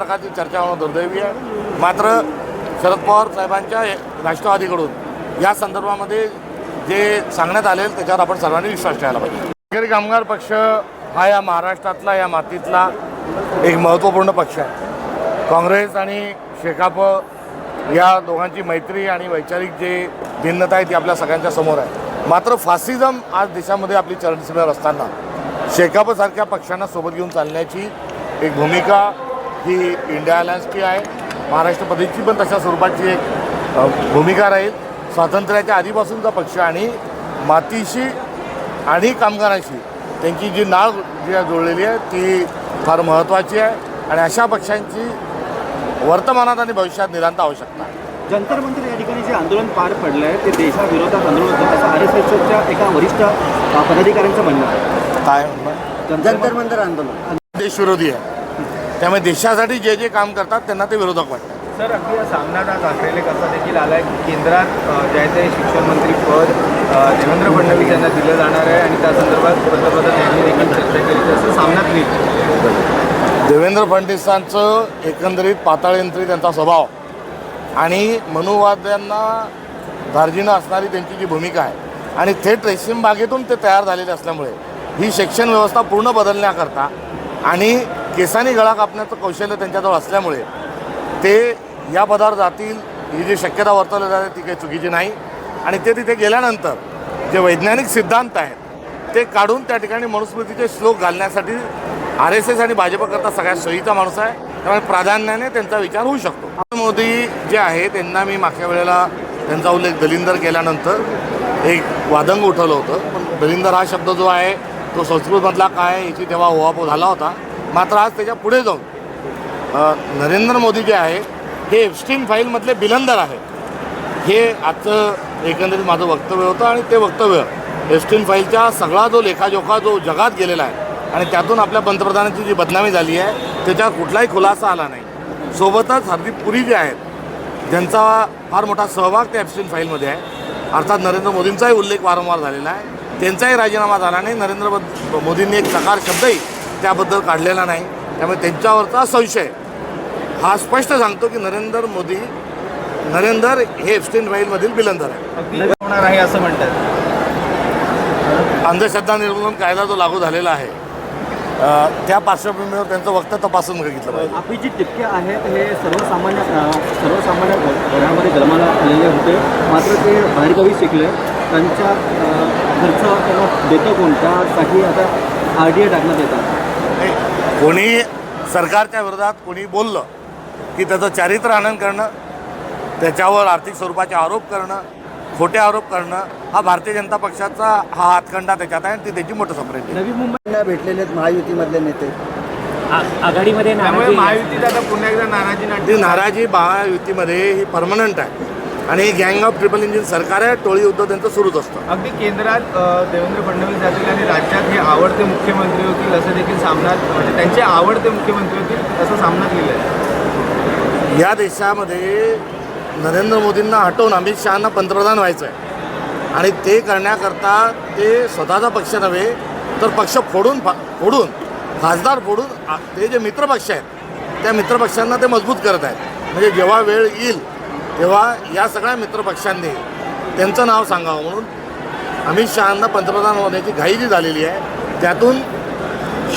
प्रकारची चर्चा होणं दुर्दैवी आहे। मात्र शरद पवार साहेबांच्या राष्ट्रवादीकडून या संदर्भामध्ये जे सांगण्यात आले त्याच्यावर आपण सर्वांनी विश्वास ठेवायला पाहिजे। शेतकरी कामगार पक्ष हा या महाराष्ट्रातला या मातीतला एक महत्त्वपूर्ण पक्ष आहे। काँग्रेस आणि शेकाप या दोघांची मैत्री आणि वैचारिक जे भिन्नता आहे ती आपल्या सगळ्यांच्या समोर आहे। मात्र फासिझम आज देशामध्ये आपली चरणसीमेवर असताना शेकापसारख्या पक्षांना सोबत घेऊन चालण्याची एक भूमिका ही इंडिया अलायन्सची आहे। महाराष्ट्र प्रदेशची पण तशा स्वरूपाची एक भूमिका राहील। स्वातंत्र्याच्या आधीपासूनचा पक्ष आणि मातीशी आणि कामगारांशी त्यांची जी नाळ जी जोडलेली आहे ती फार महत्त्वाची आहे आणि अशा पक्षांची वर्तमानात आणि भविष्यात नितांत आवश्यकता आहे। जंतर मंतर या ठिकाणी जे आंदोलन पार पडलं आहे ते देशाविरोधात आंदोलन होतं असं RSSच्या एका वरिष्ठ पदाधिकाऱ्यांचं म्हणणं आहे। काय जंतर मंतर आंदोलन देशविरोधी आहे, त्यामुळे देशासाठी जे जे काम करतात त्यांना ते विरोधक वाटतात। सर, अगदी या सामन्यात आज आक्रलेख असा देखील आला आहे की केंद्रात जे आहे ते शिक्षण मंत्री पद देवेंद्र फडणवीस यांना दिलं जाणार आहे आणि त्या संदर्भात पंतप्रधान यांनी देखील चर्चा केली असं सामन्यात लिहिलं। देवेंद्र फडणवीसांचं एकंदरीत पाताळयंत्री त्यांचा स्वभाव आणि मनुवाद्यांना दार्जिनं असणारी त्यांची जी भूमिका आहे आणि थेट रेशीम बागेतून ते तयार झालेले असल्यामुळे ही शिक्षण व्यवस्था पूर्ण बदलण्याकरता आणि केसानी गळा कापण्याचं कौशल्य त्यांच्याजवळ असल्यामुळे ते या पदावर जातील ही जी शक्यता वर्तवली जाते ती काही चुकीची नाही। आणि ते तिथे गेल्यानंतर जे वैज्ञानिक सिद्धांत आहेत ते काढून त्या ठिकाणी मनुस्मृतीचे श्लोक घालण्यासाठी RSS आणि भाजपकरता सगळ्यात सोयीचा माणूस आहे, त्यामुळे प्राधान्याने त्यांचा विचार होऊ शकतो। मोदी जे आहे त्यांना मी मागच्या वेळेला त्यांचा उल्लेख दलिंदर केल्यानंतर एक वादंग उठवलं होतं, पण दलिंदर हा शब्द जो आहे तो संस्कृतमधला काय याची तेव्हा उहापोह झाला होता। मात्र आज त्याच्या पुढे जाऊन नरेंद्र मोदी जे आहे हे एप्स्टीन फाईलमधले बिलंदर आहे हे आजचं एकंदरीत माझं वक्तव्य होतं आणि ते वक्तव्य एप्स्टीन फाईलच्या सगळा जो लेखाजोखा जो जगात गेलेला आहे आणि त्यातून आपल्या पंतप्रधानांची जी बदनामी झाली आहे त्याच्यावर कुठलाही खुलासा आला नाही। सोबतच हरदीप पुरी जे आहेत ज्यांचा फार मोठा सहभाग त्या एप्स्टीन फाईलमध्ये आहे, अर्थात नरेंद्र मोदींचाही उल्लेख वारंवार झालेला आहे, त्यांचाही राजीनामा झाला नाही, नरेंद्र मोदींनी एक सकार शब्दही त्याबद्दल काढलेला नाही। त्यामुळे त्यांच्यावरचा संशय हा स्पष्ट सांगतो की नरेंद्र हे एप्स्टीन फाईलमधील बिलंदर आहे। होणार आहे असं म्हणतात। अंधश्रद्धा निर्मूलन कायदा जो लागू झालेला आहे त्या पार्श्वभूमीवर त्यांचं वक्तव्य तपासून बघितलं पाहिजे। अभिजित टिपके आहेत हे सर्वसामान्य घरामध्ये जन्माला आलेले होते, मात्र ते बाहेरगावी शिकले, त्यांच्या खर्च त्यांना देतं कोण त्यासाठी आता RDA टाकण्यात येतात। कोणी सरकारच्या विरोधात कोणी बोललं की त्याचं चारित्र्य हनन करणं, त्याच्यावर आर्थिक स्वरूपाचे आरोप करणं, खोटे आरोप करणं हा भारतीय जनता पक्षाचा हा हातखंडा त्याच्यात आहे आणि ती त्याची मोठं सपरेट आहे। नवी मुंबईला भेटलेले आहेत महायुतीमधले नेते आघाडीमध्ये, त्यामुळे महायुतीत आता पुन्हा एकदा ती नाराजी महायुतीमध्ये ही परमनंट आहे आणि गँग ऑफ ट्रिपल इंजिन सरकार आहे, टोळी युद्ध त्यांचं सुरूच असतं। अगदी केंद्रात देवेंद्र फडणवीस जातील आणि राज्यात हे आवडते मुख्यमंत्री होतील असं देखील सामन्यात, म्हणजे त्यांचे आवडते मुख्यमंत्री होतील असं सामन्यात लिहिलं आहे। या देशामध्ये नरेंद्र मोदींना हटवून अमित शहांना पंतप्रधान व्हायचं आहे आणि ते करण्याकरता ते स्वतःचा पक्ष नव्हे तर पक्ष फोडून खासदार फोडून ते जे मित्रपक्ष आहेत त्या मित्रपक्षांना ते मजबूत करत आहेत। म्हणजे जेव्हा वेळ येईल तेव्हा या सगळ्या मित्रपक्षांनी त्यांचं नाव सांगावं म्हणून अमित शहांना पंतप्रधान होण्याची घाई जी झालेली आहे त्यातून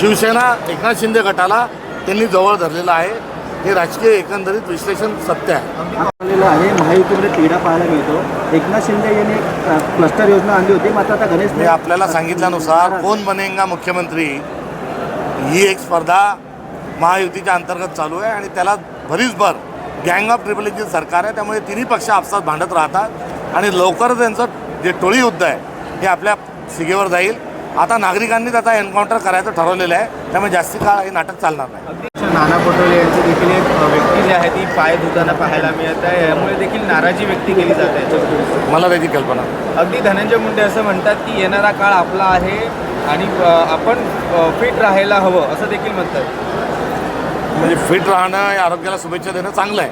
शिवसेना एकनाथ शिंदे गटाला त्यांनी जवळ धरलेलं आहे। हे राजकीय एकंदरीत विश्लेषण सत्य आहे। महायुतीमध्ये तिढा पाहायला मिळतो। एकनाथ शिंदे यांनी एक क्लस्टर योजना आणली होती, मात्र आता गणेश मी आपल्याला सांगितल्यानुसार कोण बनेगा मुख्यमंत्री ही एक स्पर्धा महायुतीच्या अंतर्गत चालू आहे आणि त्याला भरीसभर गँग ऑफ ट्रिपल इंजिन सरकार आहे, त्यामुळे तिन्ही पक्ष आपसात भांडत राहतात आणि लवकरच त्यांचं जे टोळी युद्ध आहे हे आपल्या शिगेवर जाईल। आता नागरिकांनी त्याचा एन्काउंटर करायचं ठरवलेलं आहे, त्यामुळे जास्ती काळ हे नाटक चालणार नाही। नाना पटोले यांची देखील एक व्यक्ती जी आहे ती पाय धुताना पाहायला मिळत आहे, यामुळे देखील नाराजी व्यक्त केली जाते याच्याबद्दल मला त्याची कल्पना। अगदी धनंजय मुंडे असं म्हणतात की येणारा काळ आपला आहे आणि आपण फिट राहायला हवं असं देखील म्हणतात। म्हणजे फिट राहणं या आरोग्याला शुभेच्छा देणं चांगलं आहे,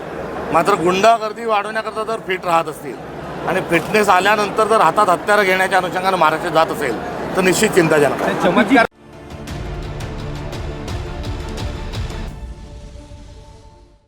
मात्र गुंडागर्दी वाढवण्याकरता जर फिट राहत असतील आणि फिटनेस आल्यानंतर जर हातात हत्यारं घेण्याच्या अनुषंगानं महाराष्ट्र जात असेल तर निश्चित चिंताजनक आहे। चमत्कार